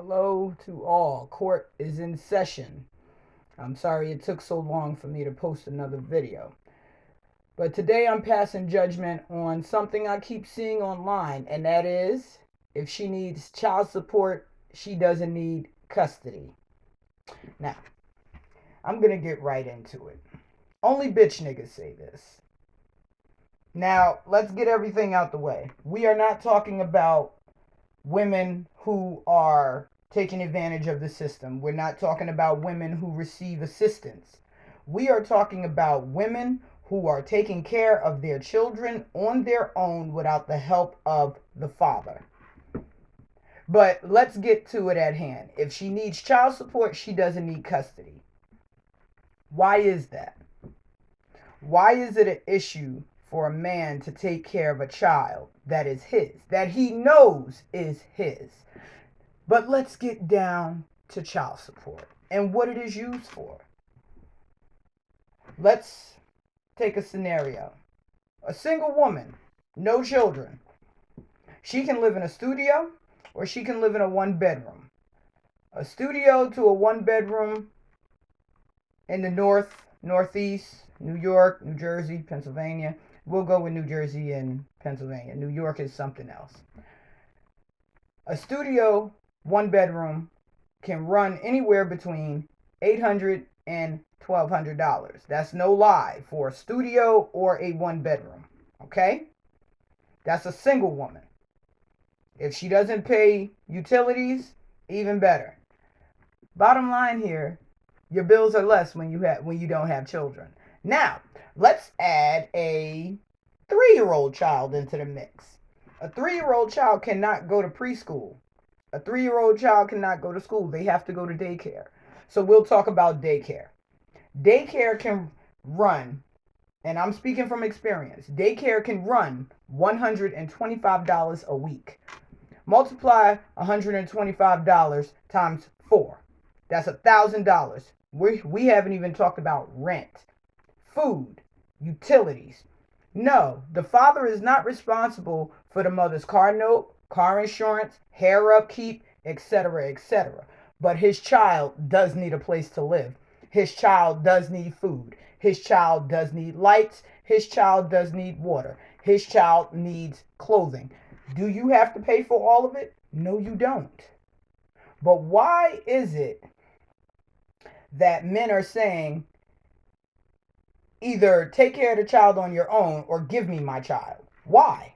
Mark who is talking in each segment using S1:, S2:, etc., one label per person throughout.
S1: Hello to all. Court is in session. I'm sorry it took so long for me to post another video. But today I'm passing judgment on something I keep seeing online, and that is if she needs child support, she doesn't need custody. Now, I'm going to get right into it. Only bitch niggas say this. Now, let's get everything out the way. We are not talking about women who are taking advantage of the system. We're not talking about women who receive assistance. We are talking about women who are taking care of their children on their own without the help of the father. But let's get to it at hand. If she needs child support, she doesn't need custody. Why is that? Why is it an issue for a man to take care of a child that is his, that he knows is his? But let's get down to child support and what it is used for. Let's take a scenario. A single woman, no children. She can live in a studio or she can live in a one bedroom. A studio to a one bedroom in the northeast, New York, New Jersey, Pennsylvania. We'll go with New Jersey and Pennsylvania. New York is something else. A studio, one bedroom, can run anywhere between $800 and $1,200. That's no lie for a studio or a one bedroom. Okay? That's a single woman. If she doesn't pay utilities, even better. Bottom line here, your bills are less when you don't have children. Now, let's add a 3-year-old child into the mix. A 3-year-old child cannot go to preschool. A 3-year-old child cannot go to school. They have to go to daycare. So we'll talk about daycare. Daycare can run, and I'm speaking from experience, daycare can run $125 a week. Multiply $125 times 4. That's $1,000. We haven't even talked about rent, food, utilities. No, the father is not responsible for the mother's car note, car insurance, hair upkeep, etc., etc. But his child does need a place to live. His child does need food. His child does need lights. His child does need water. His child needs clothing. Do you have to pay for all of it? No, you don't. But why is it that men are saying either take care of the child on your own or give me my child? Why?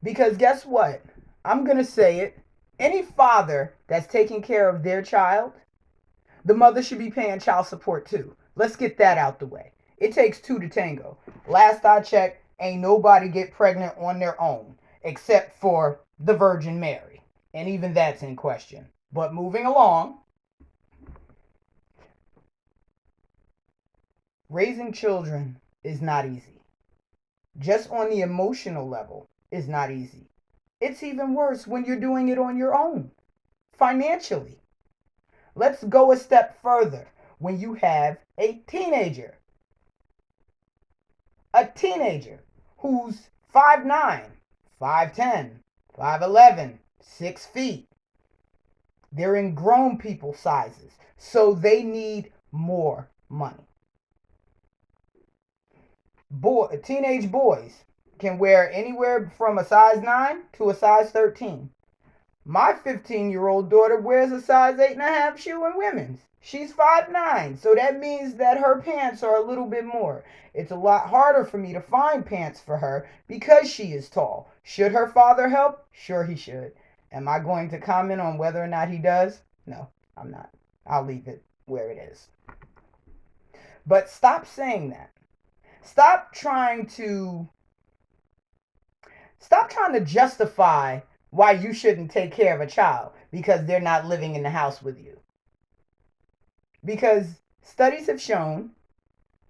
S1: Because guess what? I'm going to say it. Any father that's taking care of their child, the mother should be paying child support too. Let's get that out the way. It takes two to tango. Last I checked, ain't nobody get pregnant on their own except for the Virgin Mary. And even that's in question. But moving along, raising children is not easy. Just on the emotional level is not easy. It's even worse when you're doing it on your own, financially. Let's go a step further when you have a teenager. A teenager who's 5'9", 5'10", 5'11", 6 feet. They're in grown people sizes, so they need more money. Teenage boys can wear anywhere from a size 9 to a size 13. My 15-year-old daughter wears a size 8.5 shoe in women's. She's 5'9", so that means that her pants are a little bit more. It's a lot harder for me to find pants for her because she is tall. Should her father help? Sure he should. Am I going to comment on whether or not he does? No, I'm not. I'll leave it where it is. But stop saying that. Stop trying to justify why you shouldn't take care of a child because they're not living in the house with you. Because studies have shown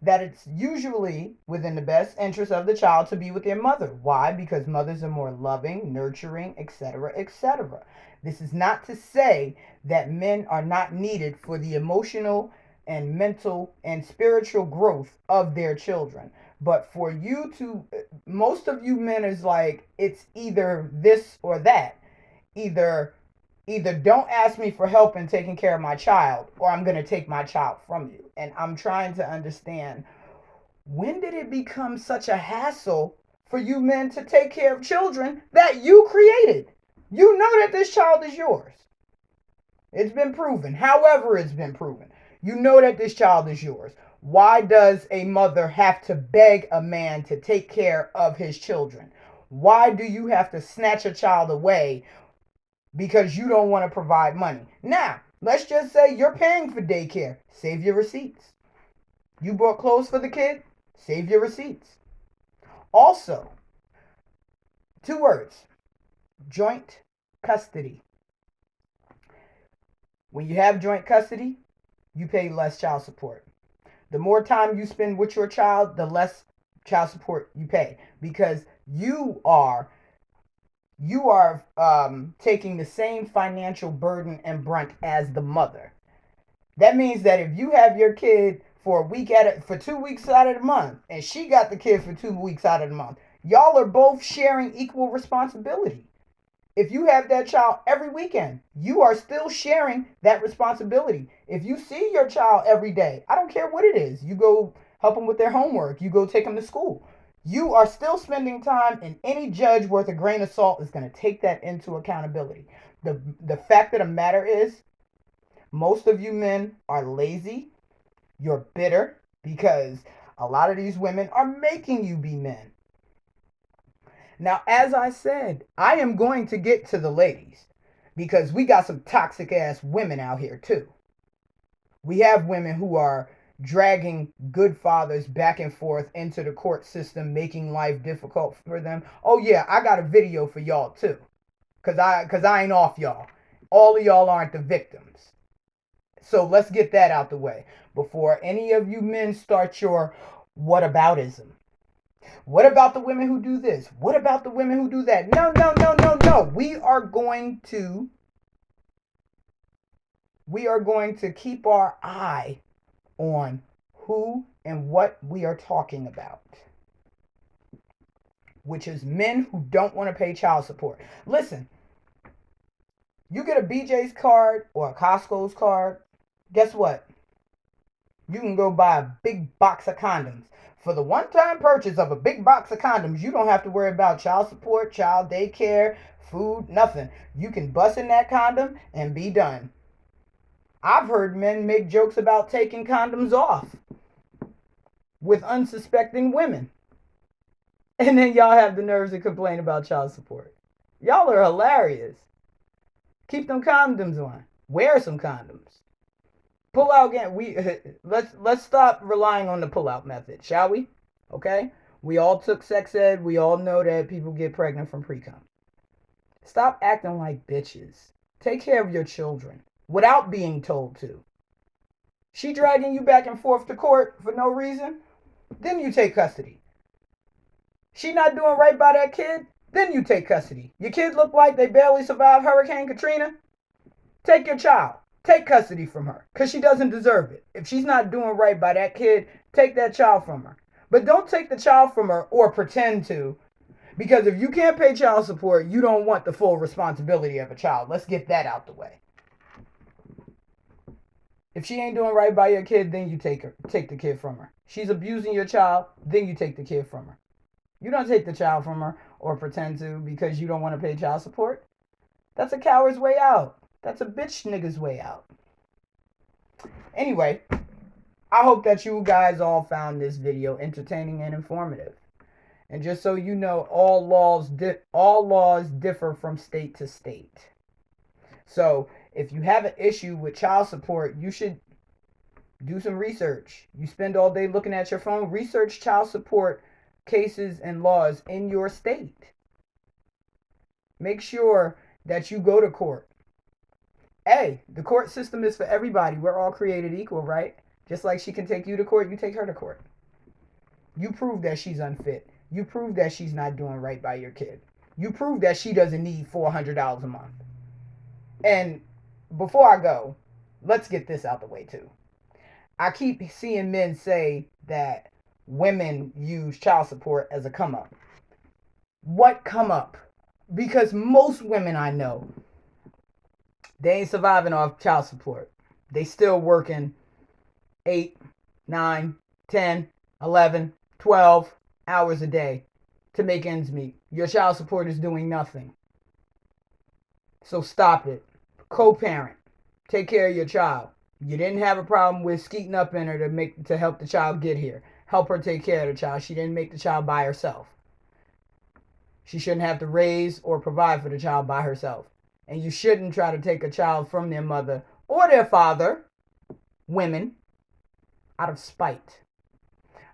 S1: that it's usually within the best interest of the child to be with their mother. Why? Because mothers are more loving, nurturing, etc., etc. This is not to say that men are not needed for the emotional and mental and spiritual growth of their children. But for you to, most of you men is like, it's either this or that. Either Either don't ask me for help in taking care of my child, or I'm going to take my child from you. And I'm trying to understand, when did it become such a hassle for you men to take care of children that you created? You know that this child is yours. It's been proven. However, it's been proven. You know that this child is yours. Why does a mother have to beg a man to take care of his children? Why do you have to snatch a child away because you don't want to provide money? Now, let's just say you're paying for daycare. Save your receipts. You bought clothes for the kid? Save your receipts. Also, 2 words: joint custody. When you have joint custody, you pay less child support. The more time you spend with your child, the less child support you pay, because you are taking the same financial burden and brunt as the mother. That means that if you have your kid for 2 weeks out of the month, and she got the kid for 2 weeks out of the month, y'all are both sharing equal responsibility. If you have that child every weekend, you are still sharing that responsibility. If you see your child every day, I don't care what it is, you go help them with their homework, you go take them to school, you are still spending time, and any judge worth a grain of salt is going to take that into accountability. The fact of the matter is, most of you men are lazy, you're bitter, because a lot of these women are making you be men. Now, as I said, I am going to get to the ladies, because we got some toxic ass women out here too. We have women who are dragging good fathers back and forth into the court system, making life difficult for them. Oh yeah, I got a video for y'all too, cause I ain't off y'all. All of y'all aren't the victims. So let's get that out the way before any of you men start your whataboutism. What about the women who do this? What about the women who do that? No, no, no, no, no. We are going to keep our eye on who and what we are talking about, which is men who don't want to pay child support. Listen, you get a BJ's card or a Costco's card, guess what? You can go buy a big box of condoms. For the one-time purchase of a big box of condoms, you don't have to worry about child support, child daycare, food, nothing. You can bust in that condom and be done. I've heard men make jokes about taking condoms off with unsuspecting women. And then y'all have the nerves to complain about child support. Y'all are hilarious. Keep them condoms on. Wear some condoms. Pull out again. Let's stop relying on the pull-out method, shall we? Okay? We all took sex ed. We all know that people get pregnant from pre-cum. Stop acting like bitches. Take care of your children without being told to. She dragging you back and forth to court for no reason? Then you take custody. She not doing right by that kid? Then you take custody. Your kid look like they barely survived Hurricane Katrina? Take your child. Take custody from her, because she doesn't deserve it. If she's not doing right by that kid, take that child from her. But don't take the child from her or pretend to, because if you can't pay child support, you don't want the full responsibility of a child. Let's get that out the way. If she ain't doing right by your kid, then you take the kid from her. She's abusing your child, then you take the kid from her. You don't take the child from her or pretend to because you don't want to pay child support. That's a coward's way out. That's a bitch nigga's way out. Anyway, I hope that you guys all found this video entertaining and informative. And just so you know, all laws differ from state to state. So if you have an issue with child support, you should do some research. You spend all day looking at your phone, research child support cases and laws in your state. Make sure that you go to court. Hey, the court system is for everybody. We're all created equal, right? Just like she can take you to court, you take her to court. You prove that she's unfit. You prove that she's not doing right by your kid. You prove that she doesn't need $400 a month. And before I go, let's get this out the way too. I keep seeing men say that women use child support as a come up. What come up? Because most women I know They ain't surviving off child support. They still working 8, 9, 10, 11, 12 hours a day to make ends meet. Your child support is doing nothing. So stop it. Co-parent. Take care of your child. You didn't have a problem with skeeting up in her to help the child get here. Help her take care of the child. She didn't make the child by herself. She shouldn't have to raise or provide for the child by herself. And you shouldn't try to take a child from their mother or their father, women, out of spite.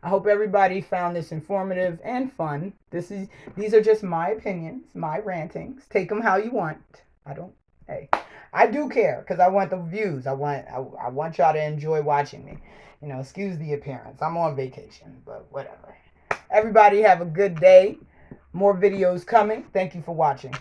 S1: I hope everybody found this informative and fun. These are just my opinions, my rantings. Take them how you want. I do care because I want the views. I want y'all to enjoy watching me. Excuse the appearance. I'm on vacation, but whatever. Everybody have a good day. More videos coming. Thank you for watching.